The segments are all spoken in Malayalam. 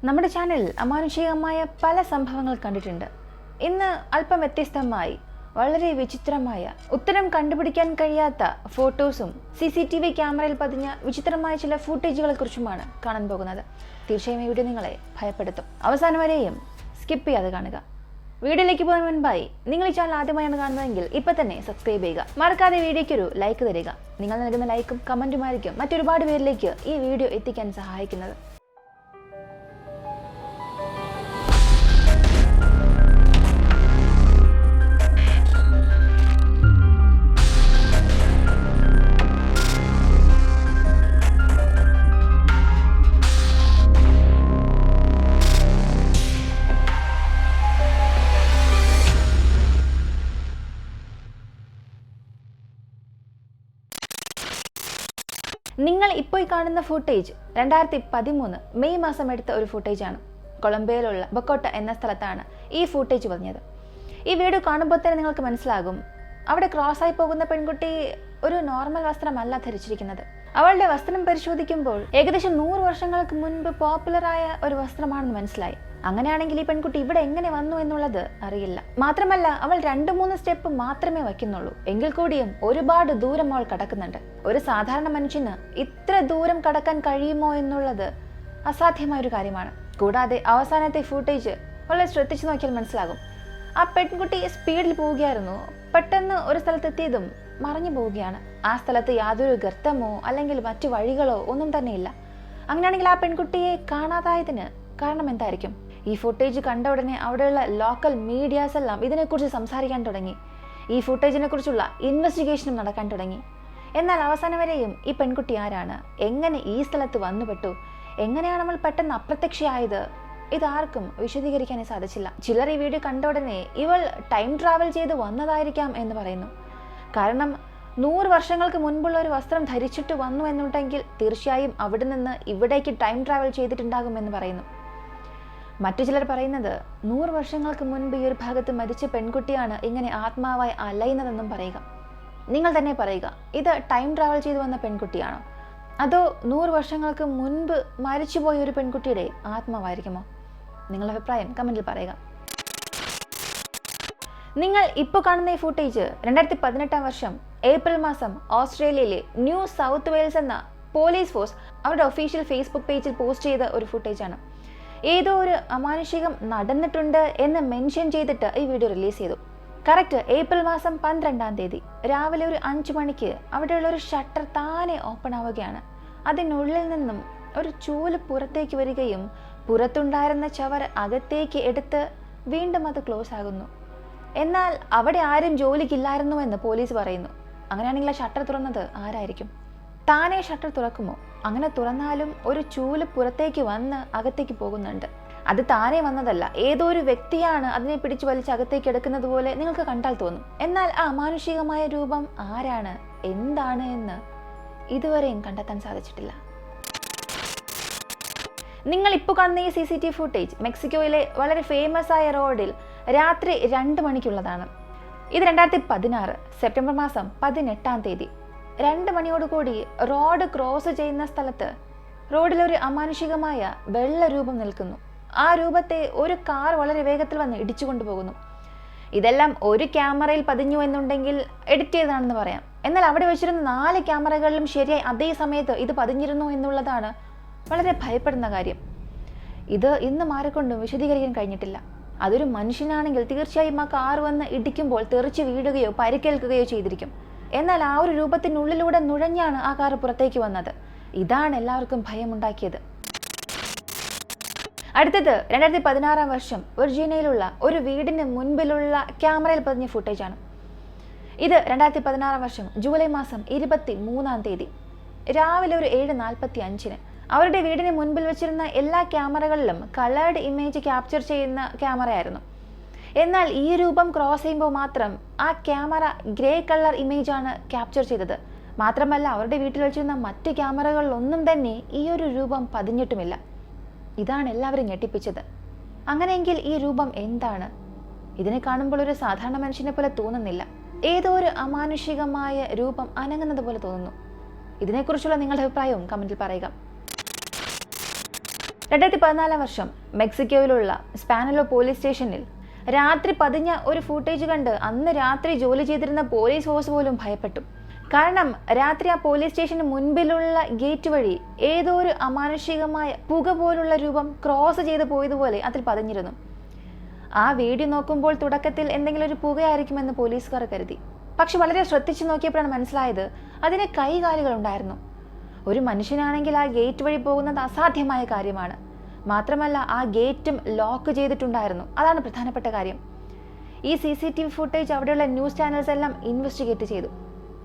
നമ്മുടെ ചാനലിൽ അമാനുഷികമായ പല സംഭവങ്ങൾ കണ്ടിട്ടുണ്ട്. ഇന്ന് അല്പം വ്യത്യസ്തമായി വളരെ വിചിത്രമായ ഉത്തരം കണ്ടുപിടിക്കാൻ കഴിയാത്ത ഫോട്ടോസും CCTV ക്യാമറയിൽ പതിഞ്ഞ വിചിത്രമായ ചില ഫുട്ടേജുകളെ കുറിച്ചുമാണ് കാണാൻ പോകുന്നത്. തീർച്ചയായും ഈ വീഡിയോ നിങ്ങളെ ഭയപ്പെടുത്തും. അവസാനം വരെയും സ്കിപ്പ് ചെയ്യാതെ കാണുക. വീഡിയോയിലേക്ക് പോകുന്ന മുൻപായി നിങ്ങൾ ഈ ചാനൽ ആദ്യമായാണ് കാണുന്നതെങ്കിൽ ഇപ്പം തന്നെ സബ്സ്ക്രൈബ് ചെയ്യുക. മറക്കാതെ വീഡിയോയ്ക്ക് ഒരു ലൈക്ക് തരിക. നിങ്ങൾ നൽകുന്ന ലൈക്കും കമൻറ്റുമായിരിക്കും മറ്റൊരുപാട് പേരിലേക്ക് ഈ വീഡിയോ എത്തിക്കാൻ സഹായിക്കുന്നത്. നിങ്ങൾ ഇപ്പോൾ കാണുന്ന ഫുട്ടേജ് 2013 മെയ് മാസം എടുത്ത ഒരു ഫുട്ടേജാണ്. കൊളംബിയയിലുള്ള ബൊക്കോട്ട എന്ന സ്ഥലത്താണ് ഈ ഫുട്ടേജ് വന്നത്. ഈ വീഡിയോ കാണുമ്പോൾ തന്നെ നിങ്ങൾക്ക് മനസ്സിലാകും, അവിടെ ക്രോസായി പോകുന്ന പെൺകുട്ടി ഒരു നോർമൽ വസ്ത്രമല്ല ധരിച്ചിരിക്കുന്നത്. അവളുടെ വസ്ത്രം പരിശോധിക്കുമ്പോൾ ഏകദേശം 100 വർഷങ്ങൾക്ക് മുൻപ് പോപ്പുലറായ ഒരു വസ്ത്രമാണെന്ന് മനസ്സിലായി. അങ്ങനെയാണെങ്കിൽ ഈ പെൺകുട്ടി ഇവിടെ എങ്ങനെ വന്നു എന്നുള്ളത് അറിയില്ല. മാത്രമല്ല, അവൾ 2-3 സ്റ്റെപ്പ് മാത്രമേ വയ്ക്കുന്നുള്ളൂ. എങ്കിൽ കൂടിയും ഒരുപാട് ദൂരം അവൾ കടക്കുന്നുണ്ട്. ഒരു സാധാരണ മനുഷ്യന് ഇത്ര ദൂരം കടക്കാൻ കഴിയുമോ എന്നുള്ളത് അസാധ്യമായൊരു കാര്യമാണ്. കൂടാതെ അവസാനത്തെ ഫുട്ടേജ് വളരെ ശ്രദ്ധിച്ചു നോക്കിയാൽ മനസ്സിലാകും, ആ പെൺകുട്ടി സ്പീഡിൽ പോവുകയായിരുന്നു. പെട്ടെന്ന് ഒരു സ്ഥലത്തെത്തിയതും മറഞ്ഞു പോവുകയാണ്. ആ സ്ഥലത്ത് യാതൊരു ഗർത്തമോ അല്ലെങ്കിൽ മറ്റു വഴികളോ ഒന്നും തന്നെ ഇല്ല. അങ്ങനെയാണെങ്കിൽ ആ പെൺകുട്ടിയെ കാണാതായതിന് കാരണം എന്തായിരിക്കും? ഈ ഫുട്ടേജ് കണ്ട ഉടനെ അവിടെയുള്ള ലോക്കൽ മീഡിയാസ് എല്ലാം ഇതിനെക്കുറിച്ച് സംസാരിക്കാൻ തുടങ്ങി. ഈ ഫുട്ടേജിനെ കുറിച്ചുള്ള ഇൻവെസ്റ്റിഗേഷനും നടക്കാൻ തുടങ്ങി. എന്നാൽ അവസാനം വരെയും ഈ പെൺകുട്ടി ആരാണ്, എങ്ങനെ ഈ സ്ഥലത്ത് വന്നുപെട്ടു, എങ്ങനെയാണ് നമ്മൾ പെട്ടെന്ന് അപ്രത്യക്ഷയായത്, ഇതാർക്കും വിശദീകരിക്കാനേ സാധിച്ചില്ല. ചിലർ ഈ വീഡിയോ കണ്ട ഉടനെ ഇവൾ ടൈം ട്രാവൽ ചെയ്ത് വന്നതായിരിക്കാം എന്ന് പറയുന്നു. കാരണം 100 വർഷങ്ങൾക്ക് മുൻപുള്ള ഒരു വസ്ത്രം ധരിച്ചിട്ട് വന്നു എന്നുണ്ടെങ്കിൽ തീർച്ചയായും അവിടെ നിന്ന് ഇവിടേക്ക് ടൈം ട്രാവൽ ചെയ്തിട്ടുണ്ടാകുമെന്ന് പറയുന്നു. മറ്റു ചിലർ പറയുന്നത് 100 വർഷങ്ങൾക്ക് മുൻപ് ഈ ഒരു ഭാഗത്ത് മരിച്ച പെൺകുട്ടിയാണ് ഇങ്ങനെ ആത്മാവായി അലയുന്നതെന്നും പറയുക. നിങ്ങൾ തന്നെ പറയുക, ഇത് ടൈം ട്രാവൽ ചെയ്തു വന്ന പെൺകുട്ടിയാണോ, അതോ 100 വർഷങ്ങൾക്ക് മുൻപ് മരിച്ചുപോയ ഒരു പെൺകുട്ടിയുടെ ആത്മാവായിരിക്കുമോ? നിങ്ങളുടെ അഭിപ്രായം കമന്റിൽ പറയുക. നിങ്ങൾ ഇപ്പോൾ കാണുന്ന ഈ ഫുട്ടേജ് 2018 വർഷം ഏപ്രിൽ മാസം ഓസ്ട്രേലിയയിലെ ന്യൂ സൗത്ത് വെയിൽസ് എന്ന പോലീസ് ഫോഴ്സ് അവരുടെ ഒഫീഷ്യൽ ഫേസ്ബുക്ക് പേജിൽ പോസ്റ്റ് ചെയ്ത ഒരു ഫുട്ടേജാണ്. ഏതോ ഒരു അമാനുഷികം നടന്നിട്ടുണ്ട് എന്ന് മെൻഷൻ ചെയ്തിട്ട് ഈ വീഡിയോ റിലീസ് ചെയ്തു. കറക്റ്റ് ഏപ്രിൽ മാസം 12-ാം തീയതി രാവിലെ ഒരു 5 മണിക്ക് അവിടെയുള്ള ഒരു ഷട്ടർ താനെ ഓപ്പൺ ആവുകയാണ്. അതിനുള്ളിൽ നിന്നും ഒരു ചൂല് പുറത്തേക്ക് വരികയും പുറത്തുണ്ടായിരുന്ന ചവർ അകത്തേക്ക് എടുത്ത് വീണ്ടും അത് ക്ലോസ് ആകുന്നു. എന്നാൽ അവിടെ ആരും ജോലിക്കില്ലായിരുന്നുവെന്ന് പോലീസ് പറയുന്നു. അങ്ങനെയാണെങ്കിൽ ആ ഷട്ടർ തുറന്നത് ആരായിരിക്കും? താനെ ഷട്ടർ തുറക്കുമോ? അങ്ങനെ തുറന്നാലും ഒരു ചൂല് പുറത്തേക്ക് വന്ന് അകത്തേക്ക് പോകുന്നുണ്ട്. അത് താനെ വന്നതല്ല, ഏതോ ഒരു വ്യക്തിയാണ് അതിനെ പിടിച്ചു വലിച്ച് അകത്തേക്ക് എടുക്കുന്നത് പോലെ നിങ്ങൾക്ക് കണ്ടാൽ തോന്നും. എന്നാൽ ആ അമാനുഷികമായ രൂപം ആരാണ്, എന്താണ് എന്ന് ഇതുവരെയും കണ്ടെത്താൻ സാധിച്ചിട്ടില്ല. നിങ്ങൾ ഇപ്പോൾ കാണുന്ന ഈ CCTV ഫുട്ടേജ് മെക്സിക്കോയിലെ വളരെ ഫേമസ് ആയ റോഡിൽ രാത്രി 2 മണിക്കുള്ളതാണ്. ഇത് 2016 സെപ്റ്റംബർ മാസം 18-ാം തീയതി 2 മണിയോടുകൂടി റോഡ് ക്രോസ് ചെയ്യുന്ന സ്ഥലത്ത് റോഡിലൊരു അമാനുഷികമായ വെള്ള രൂപം നിൽക്കുന്നു. ആ രൂപത്തെ ഒരു കാർ വളരെ വേഗത്തിൽ വന്ന് ഇടിച്ചു കൊണ്ടുപോകുന്നു. ഇതെല്ലാം ഒരു ക്യാമറയിൽ പതിഞ്ഞു എന്നുണ്ടെങ്കിൽ എഡിറ്റ് ചെയ്തതാണെന്ന് പറയാം. എന്നാൽ അവിടെ വെച്ചിരുന്ന 4 ക്യാമറകളിലും ശരിയായി അതേ സമയത്ത് ഇത് പതിഞ്ഞിരുന്നു എന്നുള്ളതാണ് വളരെ ഭയപ്പെടുന്ന കാര്യം. ഇത് ഇന്നും ആരെക്കൊണ്ടും വിശദീകരിക്കാൻ കഴിഞ്ഞിട്ടില്ല. അതൊരു മനുഷ്യനാണെങ്കിൽ തീർച്ചയായും ആ കാർ വന്ന് ഇടിക്കുമ്പോൾ തെറിച്ച് വീഴുകയോ പരിക്കേൽക്കുകയോ ചെയ്തിരിക്കും. എന്നാൽ ആ ഒരു രൂപത്തിനുള്ളിലൂടെ നുഴഞ്ഞാണ് ആ കാർ പുറത്തേക്ക് വന്നത്. ഇതാണ് എല്ലാവർക്കും ഭയമുണ്ടാക്കിയത്. അടുത്തത് 2016 വർഷം വെർജീനിയയിലുള്ള ഒരു വീടിന് മുൻപിലുള്ള ക്യാമറയിൽ പതിഞ്ഞ ഫുട്ടേജാണ്. ഇത് 2016 വർഷം ജൂലൈ മാസം 23-ാം തീയതി രാവിലെ ഒരു 7:45 അവരുടെ വീടിന് മുൻപിൽ വെച്ചിരുന്ന എല്ലാ ക്യാമറകളിലും കളേർഡ് ഇമേജ് ക്യാപ്ചർ ചെയ്യുന്ന ക്യാമറയായിരുന്നു. എന്നാൽ ഈ രൂപം ക്രോസ് ചെയ്യുമ്പോൾ മാത്രം ആ ക്യാമറ ഗ്രേ കളർ ഇമേജാണ് ക്യാപ്ചർ ചെയ്തത്. മാത്രമല്ല, അവരുടെ വീട്ടിൽ വെച്ചിരുന്ന മറ്റ് ക്യാമറകളിലൊന്നും തന്നെ ഈ ഒരു രൂപം പതിഞ്ഞിട്ടുമില്ല. ഇതാണ് എല്ലാവരും ഞെട്ടിപ്പിച്ചത്. അങ്ങനെയെങ്കിൽ ഈ രൂപം എന്താണ്? ഇതിനെ കാണുമ്പോൾ ഒരു സാധാരണ മനുഷ്യനെ പോലെ തോന്നുന്നില്ല. ഏതോ ഒരു അമാനുഷികമായ രൂപം അനങ്ങുന്നത് പോലെ തോന്നുന്നു. ഇതിനെക്കുറിച്ചുള്ള നിങ്ങളുടെ അഭിപ്രായവും കമന്റിൽ പറയുക. 2014 വർഷം മെക്സിക്കോയിലുള്ള സ്പാനലോ പോലീസ് സ്റ്റേഷനിൽ രാത്രി പതിഞ്ഞ ഒരു ഫൂട്ടേജ് കണ്ട് അന്ന് രാത്രി ജോലി ചെയ്തിരുന്ന പോലീസ് ഫോഴ്സ് പോലും ഭയപ്പെട്ടു. കാരണം രാത്രി ആ പോലീസ് സ്റ്റേഷന് മുൻപിലുള്ള ഗേറ്റ് വഴി ഏതോ ഒരു അമാനുഷികമായ പുക പോലുള്ള രൂപം ക്രോസ് ചെയ്ത് പോയതുപോലെ അതിൽ പതിഞ്ഞിരുന്നു. ആ വീഡിയോ നോക്കുമ്പോൾ തുടക്കത്തിൽ എന്തെങ്കിലും ഒരു പുകയായിരിക്കുമെന്ന് പോലീസുകാർ കരുതി. പക്ഷെ വളരെ ശ്രദ്ധിച്ചു നോക്കിയപ്പോഴാണ് മനസ്സിലായത് അതിന് കൈകാലുകൾ ഉണ്ടായിരുന്നു. ഒരു മനുഷ്യനാണെങ്കിൽ ആ ഗേറ്റ് വഴി പോകുന്നത് അസാധ്യമായ കാര്യമാണ്. മാത്രമല്ല ആ ഗേറ്റും ലോക്ക് ചെയ്തിട്ടുണ്ടായിരുന്നു. അതാണ് പ്രധാനപ്പെട്ട കാര്യം. ഈ CCTV ഫുട്ടേജ് അവിടെയുള്ള ന്യൂസ് ചാനൽസ് എല്ലാം ഇൻവെസ്റ്റിഗേറ്റ് ചെയ്തു.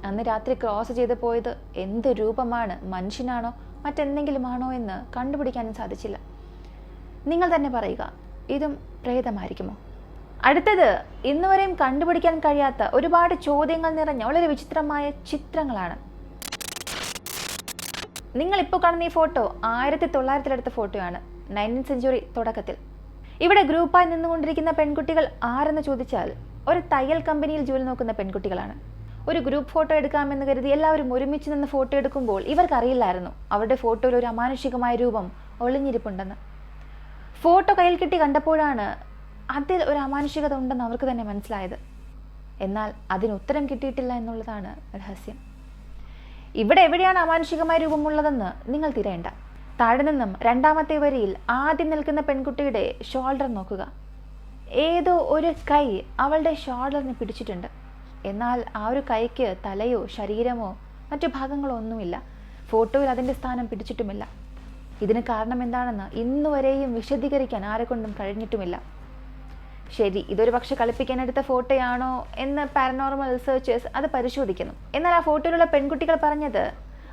അന്ന് രാത്രി ക്രോസ് ചെയ്ത് പോയത് എന്ത് രൂപമാണ്, മനുഷ്യനാണോ മറ്റെന്തെങ്കിലും ആണോ എന്ന് കണ്ടുപിടിക്കാനും സാധിച്ചില്ല. നിങ്ങൾ തന്നെ പറയുക, ഇതും പ്രേതമായിരിക്കുമോ? അടുത്തത് ഇന്നുവരെയും കണ്ടുപിടിക്കാൻ കഴിയാത്ത ഒരുപാട് ചോദ്യങ്ങൾ നിറഞ്ഞ വളരെ വിചിത്രമായ ചിത്രങ്ങളാണ്. നിങ്ങൾ ഇപ്പോൾ കാണുന്ന ഈ ഫോട്ടോ 1900 എടുത്ത ഫോട്ടോയാണ്. 19th സെഞ്ച്വറി തുടക്കത്തിൽ. ഇവിടെ ഗ്രൂപ്പായി നിന്നുകൊണ്ടിരിക്കുന്ന പെൺകുട്ടികൾ ആരെന്ന് ചോദിച്ചാൽ ഒരു തയ്യൽ കമ്പനിയിൽ ജോലി നോക്കുന്ന പെൺകുട്ടികളാണ്. ഒരു ഗ്രൂപ്പ് ഫോട്ടോ എടുക്കാമെന്ന് കരുതി എല്ലാവരും ഒരുമിച്ച് നിന്ന് ഫോട്ടോ എടുക്കുമ്പോൾ ഇവർക്കറിയില്ലായിരുന്നു അവരുടെ ഫോട്ടോയിൽ ഒരു അമാനുഷികമായ രൂപം ഒളിഞ്ഞിരിപ്പുണ്ടെന്ന്. ഫോട്ടോ കയ്യിൽ കിട്ടി കണ്ടപ്പോഴാണ് അതിൽ ഒരു അമാനുഷികത ഉണ്ടെന്ന് അവർക്ക് തന്നെ മനസ്സിലായത്. എന്നാൽ അതിന് ഉത്തരം കിട്ടിയിട്ടില്ല എന്നുള്ളതാണ് രഹസ്യം. ഇവിടെ എവിടെയാണ് അമാനുഷികമായ രൂപമുള്ളതെന്ന് നിങ്ങൾ തിരയേണ്ട. താഴെ നിന്നും രണ്ടാമത്തെ വരിയിൽ ആദ്യം നിൽക്കുന്ന പെൺകുട്ടിയുടെ ഷോൾഡർ നോക്കുക. ഏതോ ഒരു കൈ അവളുടെ ഷോൾഡറിന് പിടിച്ചിട്ടുണ്ട്. എന്നാൽ ആ ഒരു കൈക്ക് തലയോ ശരീരമോ മറ്റു ഭാഗങ്ങളോ ഒന്നുമില്ല. ഫോട്ടോയിൽ അതിൻ്റെ സ്ഥാനം പിടിച്ചിട്ടുമില്ല. ഇതിന് കാരണം എന്താണെന്ന് ഇന്നുവരെയും വിശദീകരിക്കാൻ ആരെക്കൊണ്ടും കഴിഞ്ഞിട്ടുമില്ല. ശരി, ഇതൊരു പക്ഷെ കളിപ്പിക്കാനെടുത്ത ഫോട്ടോയാണോ എന്ന് പാരനോർമൽ റിസർച്ചേഴ്സ് അത് പരിശോധിക്കുന്നു. എന്നാൽ ആ ഫോട്ടോയിലുള്ള പെൺകുട്ടികൾ പറഞ്ഞത്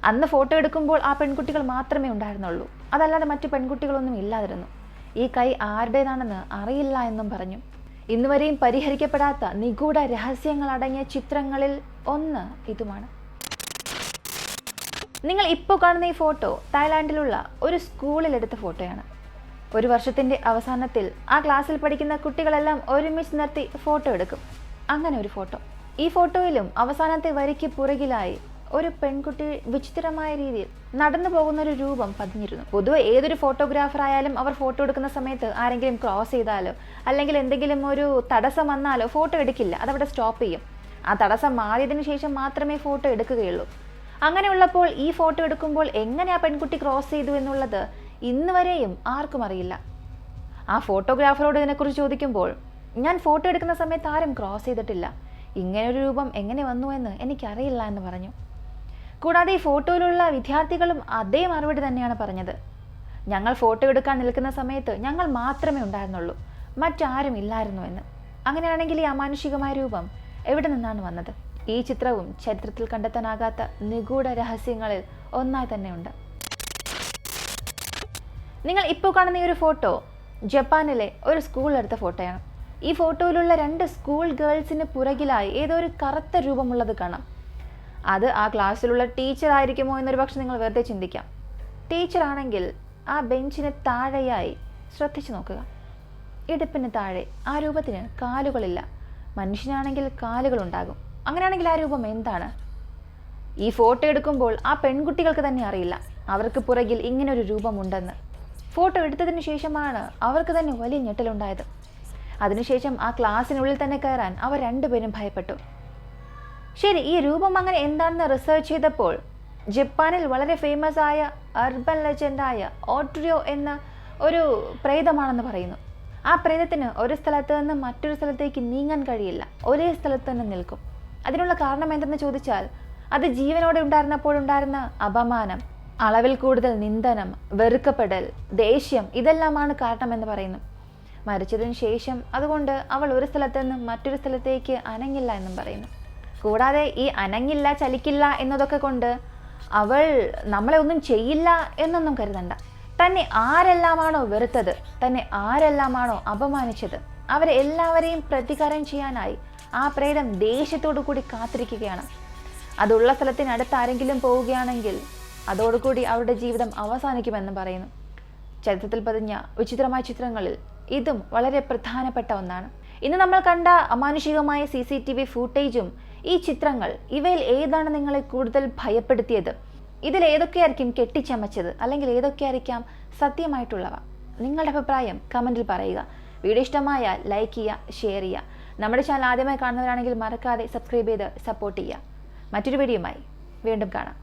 അന്ന് ഫോട്ടോ എടുക്കുമ്പോൾ ആ പെൺകുട്ടികൾ മാത്രമേ ഉണ്ടായിരുന്നുള്ളൂ, അതല്ലാതെ മറ്റു പെൺകുട്ടികളൊന്നും ഇല്ലാതിരുന്നു. ഈ കൈ ആരുടേതാണെന്ന് അറിയില്ല എന്നും പറഞ്ഞു. ഇന്നുവരെയും പരിഹരിക്കപ്പെടാത്ത നിഗൂഢ രഹസ്യങ്ങൾ അടങ്ങിയ ചിത്രങ്ങളിൽ ഒന്ന് ഇതുമാണ്. നിങ്ങൾ ഇപ്പോൾ കാണുന്ന ഈ ഫോട്ടോ തായ്ലാൻഡിലുള്ള ഒരു സ്കൂളിൽ എടുത്ത ഫോട്ടോയാണ്. ഒരു വർഷത്തിൻ്റെ അവസാനത്തിൽ ആ ക്ലാസ്സിൽ പഠിക്കുന്ന കുട്ടികളെല്ലാം ഒരുമിച്ച് നിർത്തി ഫോട്ടോ എടുക്കും. അങ്ങനെ ഒരു ഫോട്ടോ. ഈ ഫോട്ടോയിലും അവസാനത്തെ വരിക്ക് പുറകിലായി ഒരു പെൺകുട്ടി വിചിത്രമായ രീതിയിൽ നടന്നു പോകുന്ന ഒരു രൂപം പതിഞ്ഞിരുന്നു. പൊതുവെ ഏതൊരു ഫോട്ടോഗ്രാഫർ ആയാലും അവർ ഫോട്ടോ എടുക്കുന്ന സമയത്ത് ആരെങ്കിലും ക്രോസ് ചെയ്താലോ അല്ലെങ്കിൽ എന്തെങ്കിലും ഒരു തടസ്സം വന്നാലോ ഫോട്ടോ എടുക്കില്ല, അതവിടെ സ്റ്റോപ്പ് ചെയ്യും. ആ തടസ്സം മാറിയതിനു ശേഷം മാത്രമേ ഫോട്ടോ എടുക്കുകയുള്ളൂ. അങ്ങനെയുള്ളപ്പോൾ ഈ ഫോട്ടോ എടുക്കുമ്പോൾ എങ്ങനെ ആ പെൺകുട്ടി ക്രോസ് ചെയ്തു എന്നുള്ളത് ഇന്ന് വരെയും ആർക്കും അറിയില്ല. ആ ഫോട്ടോഗ്രാഫറോട് ഇതിനെക്കുറിച്ച് ചോദിക്കുമ്പോൾ ഞാൻ ഫോട്ടോ എടുക്കുന്ന സമയത്ത് ആരും ക്രോസ് ചെയ്തിട്ടില്ല, ഇങ്ങനൊരു രൂപം എങ്ങനെ വന്നു എന്ന് എനിക്കറിയില്ല എന്ന് പറഞ്ഞു. കൂടാതെ ഈ ഫോട്ടോയിലുള്ള വിദ്യാർത്ഥികളും അതേ മറുപടി തന്നെയാണ് പറഞ്ഞത്. ഞങ്ങൾ ഫോട്ടോ എടുക്കാൻ നിൽക്കുന്ന സമയത്ത് ഞങ്ങൾ മാത്രമേ ഉണ്ടായിരുന്നുള്ളൂ, മറ്റാരും ഇല്ലായിരുന്നു എന്ന്. അങ്ങനെയാണെങ്കിൽ ഈ അമാനുഷികമായ രൂപം എവിടെ നിന്നാണ് വന്നത്? ഈ ചിത്രവും ചരിത്രത്തിൽ കണ്ടെത്താനാകാത്ത നിഗൂഢ രഹസ്യങ്ങളിൽ ഒന്നായി തന്നെയുണ്ട്. നിങ്ങൾ ഇപ്പോൾ കാണുന്ന ഈ ഒരു ഫോട്ടോ ജപ്പാനിലെ ഒരു സ്കൂളിലെടുത്ത ഫോട്ടോയാണ്. ഈ ഫോട്ടോയിലുള്ള 2 സ്കൂൾ ഗേൾസിന് പുറകിലായി ഏതോ ഒരു കറുത്ത രൂപമുള്ളത് കാണാം. അത് ആ ക്ലാസ്സിലുള്ള ടീച്ചർ ആയിരിക്കുമോ എന്നൊരു പക്ഷെ നിങ്ങൾ വെറുതെ ചിന്തിക്കാം. ടീച്ചർ ആണെങ്കിൽ ആ ബെഞ്ചിന് താഴെയായി ശ്രദ്ധിച്ചു നോക്കുക. ഇടുപ്പിന് താഴെ ആ രൂപത്തിന് കാലുകളില്ല. മനുഷ്യനാണെങ്കിൽ കാലുകളുണ്ടാകും. അങ്ങനെയാണെങ്കിൽ ആ രൂപം എന്താണ്? ഈ ഫോട്ടോ എടുക്കുമ്പോൾ ആ പെൺകുട്ടികൾക്ക് തന്നെ അറിയില്ല അവർക്ക് പുറകിൽ ഇങ്ങനൊരു രൂപമുണ്ടെന്ന്. ഫോട്ടോ എടുത്തതിന് ശേഷമാണ് അവർക്ക് തന്നെ വലിയ ഞെട്ടലുണ്ടായത്. അതിനുശേഷം ആ ക്ലാസ്സിനുള്ളിൽ തന്നെ കയറാൻ അവർ രണ്ടുപേരും ഭയപ്പെട്ടു. ശരി, ഈ രൂപം അങ്ങനെ എന്താണെന്ന് റിസർച്ച് ചെയ്തപ്പോൾ ജപ്പാനിൽ വളരെ ഫേമസ് ആയ അർബൻ ലെജൻഡായ ഓട്രിയോ എന്ന ഒരു പ്രേതമാണെന്ന് പറയുന്നു. ആ പ്രേതത്തിന് ഒരു സ്ഥലത്ത് നിന്ന് മറ്റൊരു സ്ഥലത്തേക്ക് നീങ്ങാൻ കഴിയില്ല, ഒരേ സ്ഥലത്ത് തന്നെ നിൽക്കും. അതിനുള്ള കാരണം എന്തെന്ന് ചോദിച്ചാൽ അത് ജീവനോടെ ഉണ്ടായിരുന്നപ്പോഴുണ്ടായിരുന്ന അപമാനം, അളവിൽ കൂടുതൽ നിന്ദനം, വെറുക്കപ്പെടൽ, ദേഷ്യം, ഇതെല്ലാമാണ് കാരണമെന്ന് പറയുന്നു. മരിച്ചതിന് ശേഷം അതുകൊണ്ട് അവൾ ഒരു സ്ഥലത്ത് നിന്ന് മറ്റൊരു സ്ഥലത്തേക്ക് അനങ്ങില്ല എന്നും പറയുന്നു. കൂടാതെ ഈ അനങ്ങില്ല, ചലിക്കില്ല എന്നതൊക്കെ കൊണ്ട് അവൾ നമ്മളെ ഒന്നും ചെയ്യില്ല എന്നൊന്നും കരുതണ്ട. തന്നെ ആരെല്ലാമാണോ വെറുത്തത്, തന്നെ ആരെല്ലാമാണോ അപമാനിച്ചത്, അവരെ എല്ലാവരെയും പ്രതികാരം ചെയ്യാനായി ആ പ്രേതം ദേഷ്യത്തോടു കൂടി കാത്തിരിക്കുകയാണ്. അതുള്ള സ്ഥലത്തിനടുത്ത് ആരെങ്കിലും പോവുകയാണെങ്കിൽ അതോടുകൂടി അവരുടെ ജീവിതം അവസാനിക്കുമെന്നും പറയുന്നു. ചരിത്രത്തിൽ പതിഞ്ഞ വിചിത്രമായ ചിത്രങ്ങളിൽ ഇതും വളരെ പ്രധാനപ്പെട്ട ഒന്നാണ്. ഇന്ന് നമ്മൾ കണ്ട അമാനുഷികമായ CCTV ഫൂട്ടേജും ഈ ചിത്രങ്ങൾ, ഇവയിൽ ഏതാണ് നിങ്ങളെ കൂടുതൽ ഭയപ്പെടുത്തിയത്? ഇതിൽ ഏതൊക്കെയായിരിക്കും കെട്ടിച്ചമച്ചത്, അല്ലെങ്കിൽ ഏതൊക്കെയായിരിക്കാം സത്യമായിട്ടുള്ളവ. നിങ്ങളുടെ അഭിപ്രായം കമൻറ്റിൽ പറയുക. വീഡിയോ ഇഷ്ടമായാൽ ലൈക്ക് ചെയ്യുക, ഷെയർ ചെയ്യുക. നമ്മുടെ ചാനൽ ആദ്യമായി കാണുന്നവരാണെങ്കിൽ മറക്കാതെ സബ്സ്ക്രൈബ് ചെയ്ത് സപ്പോർട്ട് ചെയ്യുക. മറ്റൊരു വീഡിയോയുമായി വീണ്ടും കാണാം.